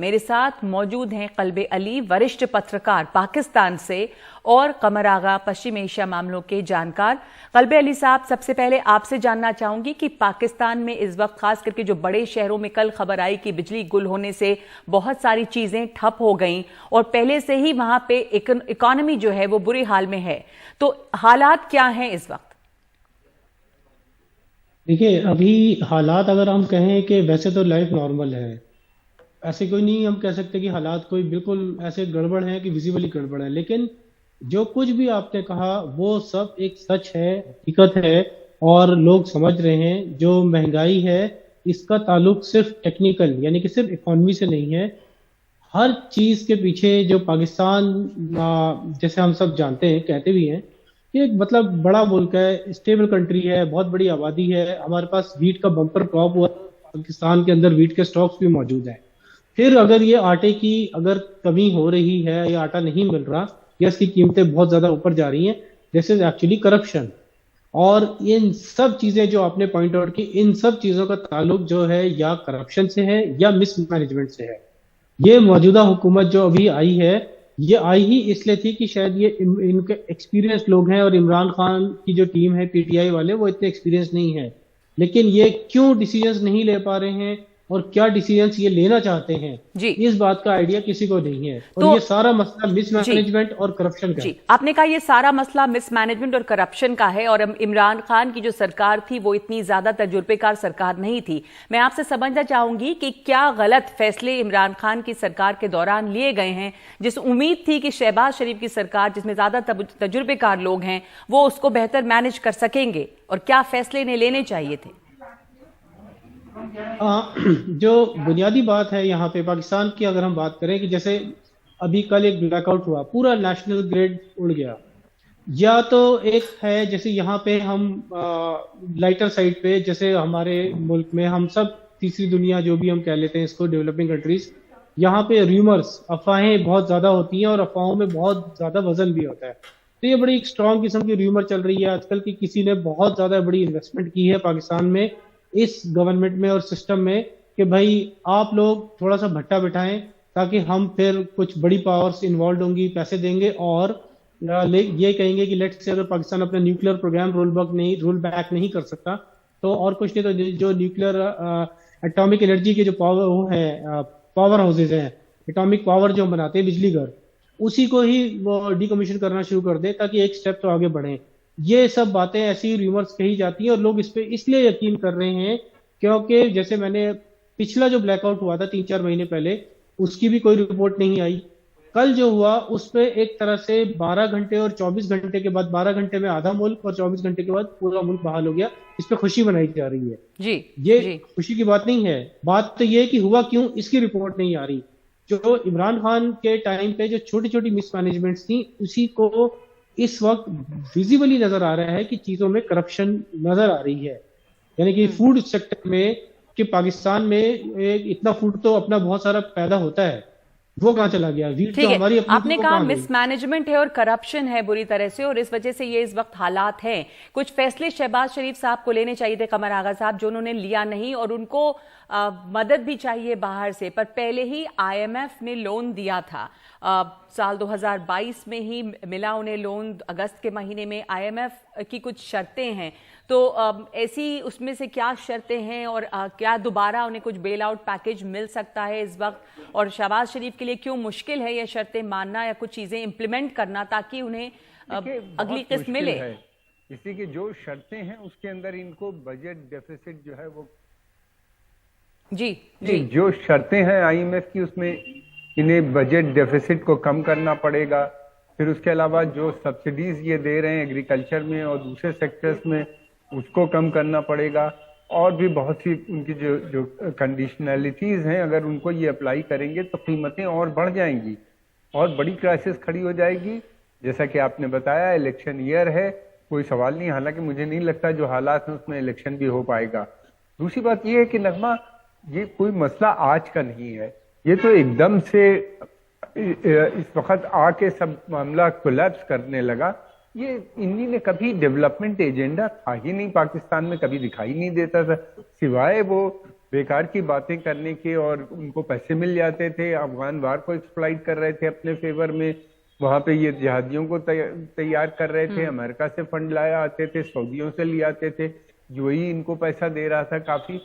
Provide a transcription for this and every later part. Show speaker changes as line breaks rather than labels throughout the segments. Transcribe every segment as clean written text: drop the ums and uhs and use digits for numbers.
मेरे साथ मौजूद हैं कल्बे अली, वरिष्ठ पत्रकार पाकिस्तान से, और कमर आगा, पश्चिम एशिया मामलों के जानकार। कल्बे अली साहब, सबसे पहले आपसे जानना चाहूंगी कि पाकिस्तान में इस वक्त खास करके जो बड़े शहरों में कल खबर आई कि बिजली गुल होने से बहुत सारी चीजें ठप हो गईं और पहले से ही वहां पे इकोनॉमी जो है वो बुरे हाल में है, तो हालात क्या हैं इस वक्त?
देखिए, अभी हालात अगर हम कहें कि वैसे तो लाइफ नॉर्मल है। ऐसे कोई नहीं हम कह सकते कि हालात कोई बिल्कुल ऐसे गड़बड़ है कि विजिबली गड़बड़ है, लेकिन जो कुछ भी आपने कहा वो सब एक सच है, हकीकत है। और लोग समझ रहे हैं जो महंगाई है इसका ताल्लुक सिर्फ टेक्निकल यानी कि सिर्फ इकोनॉमी से नहीं है। हर चीज के पीछे जो पाकिस्तान जैसे हम सब जानते हैं, कहते भी हैं, ये एक मतलब बड़ा मुल्क है, स्टेबल कंट्री है, बहुत बड़ी आबादी है, हमारे पास वीट का बम्पर क्रॉप हुआ, पाकिस्तान के अंदर वीट के स्टॉक्स भी मौजूद हैं। फिर अगर ये आटे की अगर कमी हो रही है या आटा नहीं मिल रहा या इसकी कीमतें बहुत ज्यादा ऊपर जा रही हैं, दिस इज एक्चुअली करप्शन। और इन सब चीजें जो आपने पॉइंट आउट की, इन सब चीजों का ताल्लुक जो है या करप्शन से है या मिसमैनेजमेंट से है। ये मौजूदा हुकूमत जो अभी आई है, ये आई ही इसलिए थी कि शायद ये इनके एक्सपीरियंस लोग हैं, और इमरान खान की जो टीम है पीटीआई वाले वो इतने एक्सपीरियंस नहीं है। लेकिन ये क्यों डिसीजंस नहीं ले पा रहे हैं और क्या डिसीजंस ये लेना चाहते हैं,
जी,
इस बात का आइडिया किसी को नहीं है। और
तो
ये सारा मसला
जी
मिसमैनेजमेंट और करप्शन का
जी,
है।
आपने कहा ये सारा मसला मिसमैनेजमेंट और करप्शन का है, और इमरान खान की जो सरकार थी वो इतनी ज्यादा तजुर्बेकार सरकार नहीं थी। मैं आपसे समझना चाहूंगी कि क्या गलत फैसले इमरान खान की सरकार के दौरान लिए गए हैं, जिस उम्मीद थी कि शहबाज शरीफ की सरकार जिसमें ज्यादा तजुर्बेकार लोग हैं वो उसको बेहतर मैनेज कर सकेंगे, और क्या फैसले इन्हें लेने चाहिए थे?
जो बुनियादी बात है यहाँ पे पाकिस्तान की, अगर हम बात करें कि जैसे अभी कल एक ब्लैकआउट हुआ, पूरा नेशनल ग्रिड उड़ गया। या तो एक है जैसे यहाँ पे हम लाइटर साइड पे, जैसे हमारे मुल्क में हम सब तीसरी दुनिया जो भी हम कह लेते हैं इसको, डेवलपिंग कंट्रीज, यहाँ पे र्यूमर्स, अफवाहें बहुत ज्यादा होती हैं और अफवाहों में बहुत ज्यादा वजन भी होता है। तो ये बड़ी एक स्ट्रॉन्ग किस्म की र्यूमर चल रही है आजकल की, किसी ने बहुत ज्यादा बड़ी इन्वेस्टमेंट की है पाकिस्तान में, इस गवर्नमेंट में और सिस्टम में, कि भाई आप लोग थोड़ा सा भट्टा बिठाएं ताकि हम फिर कुछ बड़ी पावर्स इन्वॉल्व होंगी, पैसे देंगे और ये कहेंगे कि लेट्स से अगर पाकिस्तान अपना न्यूक्लियर प्रोग्राम रोल बैक नहीं कर सकता तो और कुछ नहीं, तो जो न्यूक्लियर एटॉमिक एनर्जी के जो पावर वो है, पावर हाउसेज हैं, एटॉमिक पावर जो हम बनाते हैं बिजली घर, उसी को ही वो डिकमीशन करना शुरू कर दे ताकि एक स्टेप तो आगे बढ़े। ये सब बातें ऐसी रूमर्स कही जाती हैं और लोग इस पे इसलिए यकीन कर रहे हैं क्योंकि जैसे मैंने पिछला जो ब्लैकआउट हुआ था 3-4 महीने पहले, उसकी भी कोई रिपोर्ट नहीं आई। कल जो हुआ उस पे एक तरह से 12 घंटे और 24 घंटे के बाद, 12 घंटे में आधा मुल्क और 24 घंटे के बाद पूरा मुल्क बहाल हो गया। इस पे खुशी मनाई जा रही है।
जी
ये
जी
खुशी की बात नहीं है, बात तो ये है कि हुआ क्यों, इसकी रिपोर्ट नहीं आ रही। जो इमरान खान के टाइम पे जो छोटी छोटी मिसमैनेजमेंट थी उसी को इस वक्त विजिबली नजर आ रहा है कि चीजों में करप्शन नजर आ रही है। यानी कि फूड सेक्टर में, कि पाकिस्तान में इतना फूड तो अपना बहुत सारा पैदा होता है, वो कहाँ चला गया? वीट
ठीक
तो
है,
हमारी अपनी थी,
आपने
वो
कहा
कहाँ गई?
मिसमैनेजमेंट है और करप्शन है बुरी तरह से, और इस वजह से ये इस वक्त हालात हैं। कुछ फैसले शहबाज शरीफ साहब को लेने चाहिए थे, कमर आगा साहब, जो उन्होंने लिया नहीं, और उनको मदद भी चाहिए बाहर से। पर पहले ही आईएमएफ ने लोन दिया था, साल 2022 में ही मिला उन्हें लोन, अगस्त के महीने में। आईएमएफ की कुछ शर्तें हैं, तो ऐसी उसमें से क्या शर्तें हैं, और क्या दोबारा उन्हें कुछ बेल आउट पैकेज मिल सकता है इस वक्त? और शहबाज शरीफ के लिए क्यों मुश्किल है ये शर्तें मानना या कुछ चीजें इंप्लीमेंट करना ताकि उन्हें अगली किस्त मिले?
इसी की जो शर्तें हैं उसके अंदर इनको बजट डेफिसिट जो है वो,
जी जी,
जो शर्तें हैं आईएमएफ की, उसमें इन्हें बजट डेफिसिट को कम करना पड़ेगा। फिर उसके अलावा जो सब्सिडीज ये दे रहे हैं एग्रीकल्चर में और दूसरे सेक्टर्स में, उसको कम करना पड़ेगा। और भी बहुत सी उनकी जो कंडीशनैलिटीज हैं, अगर उनको ये अप्लाई करेंगे तो कीमतें और बढ़ जाएंगी और बड़ी क्राइसिस खड़ी हो जाएगी। जैसा कि आपने बताया, इलेक्शन ईयर है, कोई सवाल नहीं, हालांकि मुझे नहीं लगता जो हालात हैं उसमें इलेक्शन भी हो पाएगा। दूसरी बात यह है कि नगमा, ये कोई मसला आज का नहीं है, ये तो एकदम से इस वक्त आके सब मामला कोलैप्स करने लगा। ये इन्हीं ने कभी डेवलपमेंट एजेंडा था ही नहीं, पाकिस्तान में कभी दिखाई नहीं देता था, सिवाय वो बेकार की बातें करने के, और उनको पैसे मिल जाते थे। अफगान वार को एक्सप्लॉइट कर रहे थे अपने फेवर में, वहां पे ये जिहादियों को तैयार कर रहे थे। अमेरिका से फंड लाया आते थे, सऊदियों से ले आते थे, यूएई इनको पैसा दे रहा था काफी।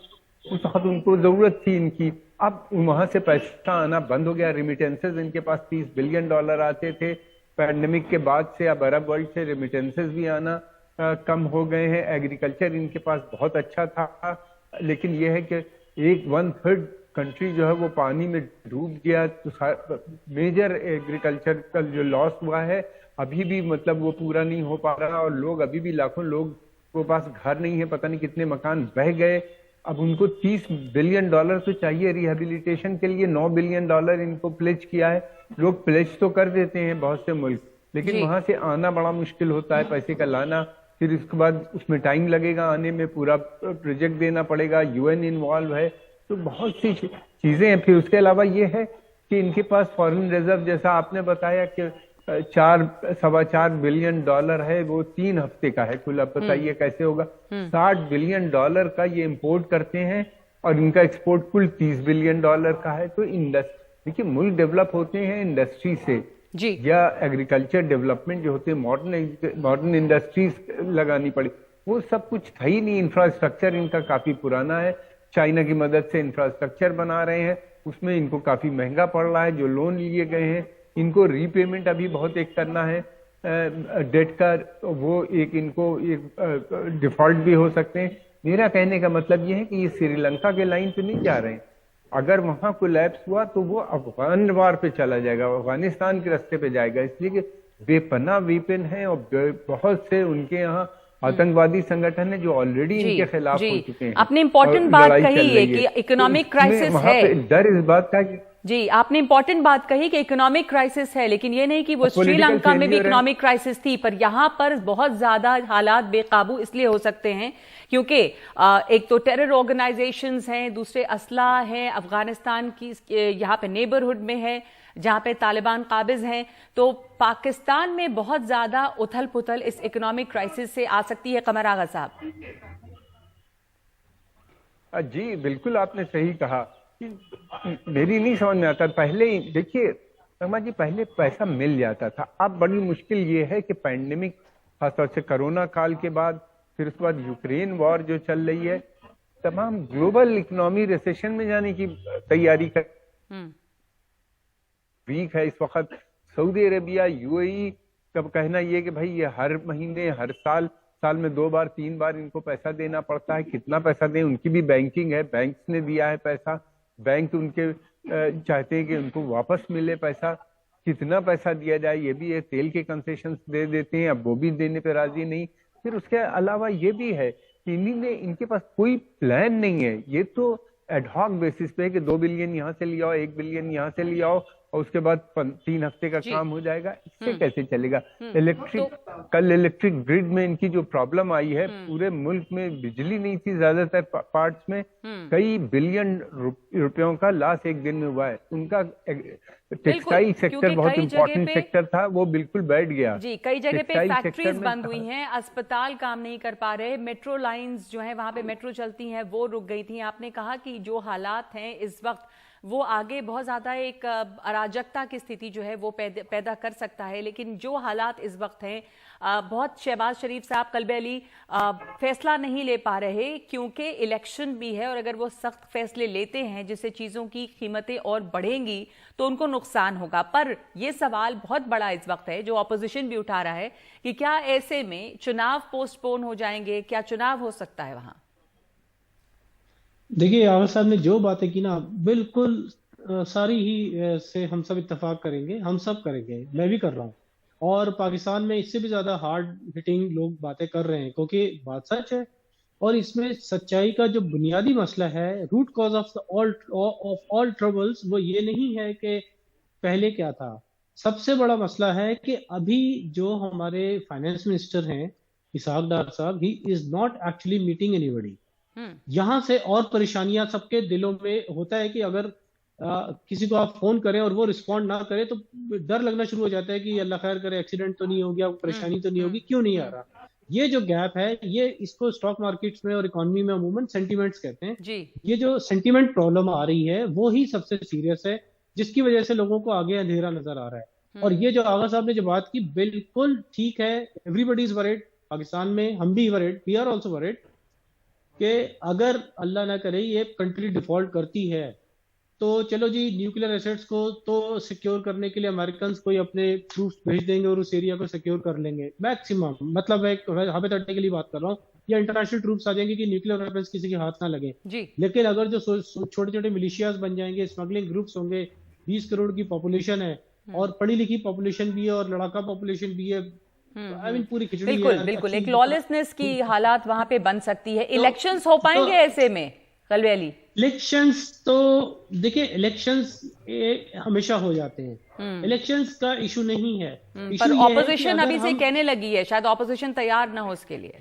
उस वक्त उनको जरूरत थी इनकी। अब वहां से पैसा आना बंद हो गया। रिमिटेंसेस इनके पास $30 बिलियन आते थे। पैंडेमिक के बाद से अब अरब वर्ल्ड से रिमिटेंसेस भी आना कम हो गए हैं। एग्रीकल्चर इनके पास बहुत अच्छा था, लेकिन यह है कि 1/3 कंट्री जो है वो पानी में डूब गया। तो मेजर एग्रीकल्चर का जो लॉस हुआ है अभी भी मतलब वो पूरा नहीं हो पा रहा, और लोग अभी भी लाखों लोग को पास घर नहीं है, पता नहीं कितने मकान बह गए। अब उनको $30 बिलियन तो चाहिए रिहेबिलिटेशन के लिए। $9 बिलियन इनको प्लेज किया है। लोग प्लेज तो कर देते हैं बहुत से मुल्क, लेकिन वहां से आना बड़ा मुश्किल होता है, पैसे का लाना। फिर इसके बाद उसमें टाइम लगेगा आने में, पूरा प्रोजेक्ट देना पड़ेगा, यूएन इन्वॉल्व है, तो बहुत सी चीजें हैं। फिर उसके अलावा ये है कि इनके पास फॉरेन रिजर्व, जैसा आपने बताया कि 4.25 बिलियन है, वो 3 हफ्ते का है कुल। अब बताइए कैसे होगा। $60 बिलियन का ये इंपोर्ट करते हैं, और इनका एक्सपोर्ट कुल $30 बिलियन का है। तो देखिए, मुल्क डेवलप होते हैं इंडस्ट्री से
जी,
या एग्रीकल्चर डेवलपमेंट जो होते हैं, मॉडर्न इंडस्ट्रीज लगानी पड़ी, वो सब कुछ था ही नहीं। इंफ्रास्ट्रक्चर इनका काफी पुराना है। चाइना की मदद से इंफ्रास्ट्रक्चर बना रहे हैं, उसमें इनको काफी महंगा पड़ रहा है। जो लोन लिए गए हैं इनको रीपेमेंट अभी बहुत एक करना है डेट का, वो एक इनको एक डिफॉल्ट भी हो सकते हैं। मेरा कहने का मतलब ये है कि ये श्रीलंका के लाइन पे नहीं जा रहे हैं। अगर वहां कोलैप्स हुआ तो वो अफगान वार पे चला जाएगा, अफगानिस्तान के रास्ते पे जाएगा। इसलिए कि बेपनाह वेपन है, और बहुत से उनके यहाँ आतंकवादी संगठन है जो ऑलरेडी इनके खिलाफ हो चुके हैं।
आपने इम्पोर्टेंट बात कही है कि इकोनॉमिक क्राइसिस है।
डर इस बात का
जी, आपने इम्पोर्टेंट बात कही कि इकोनॉमिक क्राइसिस है, लेकिन ये नहीं कि वो श्रीलंका में भी इकोनॉमिक क्राइसिस थी, पर यहाँ पर बहुत ज्यादा हालात बेकाबू इसलिए हो सकते हैं क्योंकि एक तो टेरर ऑर्गेनाइजेशंस हैं, दूसरे असला हैं, अफगानिस्तान की यहाँ पे नेबरहुड में है जहाँ पे तालिबान काबिज हैं। तो पाकिस्तान में बहुत ज्यादा उथल पुथल इस इकोनॉमिक क्राइसिस से आ सकती है। कमर आगा साहब
जी बिल्कुल आपने सही कहा। मेरी नहीं समझ में आता, पहले देखिए शर्मा जी, पहले पैसा मिल जाता था। अब बड़ी मुश्किल ये है कि पैंडेमिक, खासतौर से कोरोना काल के बाद, फिर उसके बाद यूक्रेन वॉर जो चल रही है, तमाम ग्लोबल इकोनॉमी रिसेशन में जाने की तैयारी कर वीक है इस वक्त। सऊदी अरेबिया, यूएई का कहना ये कि भाई ये हर महीने, हर साल में 2 बार 3 बार इनको पैसा देना पड़ता है। कितना पैसा दें, उनकी भी बैंकिंग है, बैंक्स ने दिया है पैसा, बैंक उनके चाहते हैं कि उनको वापस मिले पैसा। कितना पैसा दिया जाए ये भी है। तेल के कंसेशन दे देते हैं, अब वो भी देने पे राजी नहीं। फिर उसके अलावा ये भी है कि इनके पास कोई प्लान नहीं है। ये तो एडहॉक बेसिस पे है कि 2 बिलियन यहाँ से ले आओ, 1 बिलियन यहाँ से ले आओ, और उसके बाद 3 हफ्ते का काम हो जाएगा। इससे कैसे चलेगा? कल इलेक्ट्रिक ग्रिड में इनकी जो प्रॉब्लम आई है, पूरे मुल्क में बिजली नहीं थी ज्यादातर पार्ट्स में, कई बिलियन रुपयों का लॉस एक दिन में हुआ है। उनका टेक्सटाइल सेक्टर बहुत इंपॉर्टेंट सेक्टर था, वो बिल्कुल बैठ गया।
जी, कई जगह पे फैक्ट्रीज बंद हुई हैं, अस्पताल काम नहीं कर पा रहे, मेट्रो लाइंस जो है वहां पे मेट्रो चलती हैं वो रुक गई थी। आपने कहा कि जो हालात हैं इस वक्त वो आगे बहुत ज्यादा एक अराजकता की स्थिति जो है वो पैदा कर सकता है, लेकिन जो हालात इस वक्त हैं, बहुत शहबाज शरीफ साहब, कल्बे अली फैसला नहीं ले पा रहे क्योंकि इलेक्शन भी है, और अगर वो सख्त फैसले लेते हैं जिससे चीजों की कीमतें और बढ़ेंगी तो उनको नुकसान होगा। पर यह सवाल बहुत बड़ा इस वक्त है जो ऑपोजिशन भी उठा रहा है कि क्या ऐसे में चुनाव पोस्टपोन हो जाएंगे, क्या चुनाव हो सकता है वहां?
देखिए, आवाज साहब ने जो बातें की ना, बिल्कुल सारी ही से हम सब इत्तेफाक करेंगे, हम सब करेंगे, मैं भी कर रहा हूँ। और पाकिस्तान में इससे भी ज्यादा हार्ड हिटिंग लोग बातें कर रहे हैं, क्योंकि बात सच है। और इसमें सच्चाई का जो बुनियादी मसला है, root cause of all troubles, वो ये नहीं है कि पहले क्या था। सबसे बड़ा मसला है कि अभी जो हमारे फाइनेंस मिनिस्टर हैं, इसहाक डार साहब, he is not actually meeting anybody. यहां से और परेशानियां सबके दिलों में होता है कि अगर किसी को आप फोन करें और वो रिस्पॉन्ड ना करे तो डर लगना शुरू हो जाता है कि अल्लाह खैर करे, एक्सीडेंट तो नहीं हो गया, परेशानी तो नहीं होगी, क्यों नहीं आ रहा। ये जो गैप है, ये इसको स्टॉक मार्केट्स में और इकोनॉमी में अमूमन सेंटीमेंट्स कहते हैं।
जी।
ये जो सेंटीमेंट प्रॉब्लम आ रही है वो ही सबसे सीरियस है, जिसकी वजह से लोगों को आगे अंधेरा नजर आ रहा है। और ये जो आगा साहब ने जो बात की, बिल्कुल ठीक है। एवरीबडी इज वरीड, पाकिस्तान में हम भी worried, we are also worried, कि अगर अल्लाह ना करे ये कंट्री डिफॉल्ट करती है तो चलो जी, न्यूक्लियर एसेट्स को तो सिक्योर करने के लिए अमेरिकन कोई अपने ट्रूप्स भेज देंगे और उस एरिया को सिक्योर कर लेंगे मैक्सिमम, मतलब एक हाइपोथेटिकली बात कर रहा हूँ, या इंटरनेशनल ट्रूप्स आ जाएंगे कि न्यूक्लियर वेपन्स किसी के हाथ ना लगे
जी।
लेकिन अगर जो छोटे छोटे मिलिशियाज बन जाएंगे, स्मगलिंग ग्रुप्स होंगे, 20 करोड़ की पॉपुलेशन है और पढ़ी लिखी पॉपुलेशन भी है और लड़ाका पॉपुलेशन भी है, आई मीन पूरी खिचड़ी
बिल्कुल
है,
बिल्कुल, एक
अच्छी-
लॉलेसनेस की हालात वहां पे बन सकती है। इलेक्शंस हो पाएंगे ऐसे में कलवे अली?
इलेक्शंस तो देखिए, इलेक्शंस हमेशा हो जाते हैं, इलेक्शंस का इशू नहीं है। इशू
पर
ये है कि
ऑपोजिशन
अगर
अभी से
हम-
कहने लगी है, शायद ऑपोजिशन तैयार ना हो उसके लिए।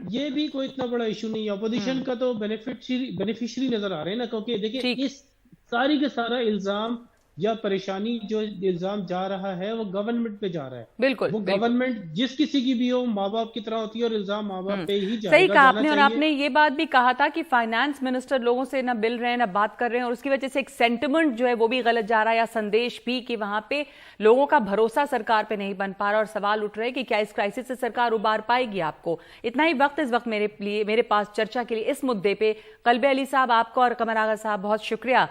ये भी कोई इतना बड़ा इशू नहीं है, अपोजिशन का तो बेनिफिशियरी नजर आ रहे हैं ना, क्योंकि देखिए
ठीक।
इस सारी के सारा इल्जाम या परेशानी जो इल्जाम जा रहा है वो गवर्नमेंट पे जा रहा है।
बिल्कुल
वो
बिल्कुल।
गवर्नमेंट जिस किसी की भी हो, माँ बाप की तरह होती है और इल्जाम माँ बाप पे ही जाएगा,
सही कहा
जाना
आपने। और
चाहिए।
आपने ये बात भी कहा था कि फाइनेंस मिनिस्टर लोगों से ना मिल रहे हैं ना बात कर रहे हैं, और उसकी वजह से एक सेंटिमेंट जो है वो भी गलत जा रहा है, या संदेश भी, कि वहां पे लोगों का भरोसा सरकार पे नहीं बन पा रहा, और सवाल उठ रहे हैं कि क्या इस क्राइसिस से सरकार उबार पाएगी आपको। इतना ही वक्त इस वक्त मेरे पास चर्चा के लिए इस मुद्दे पे। कलबे अली साहब, आपको और कमर आगा साहब बहुत शुक्रिया।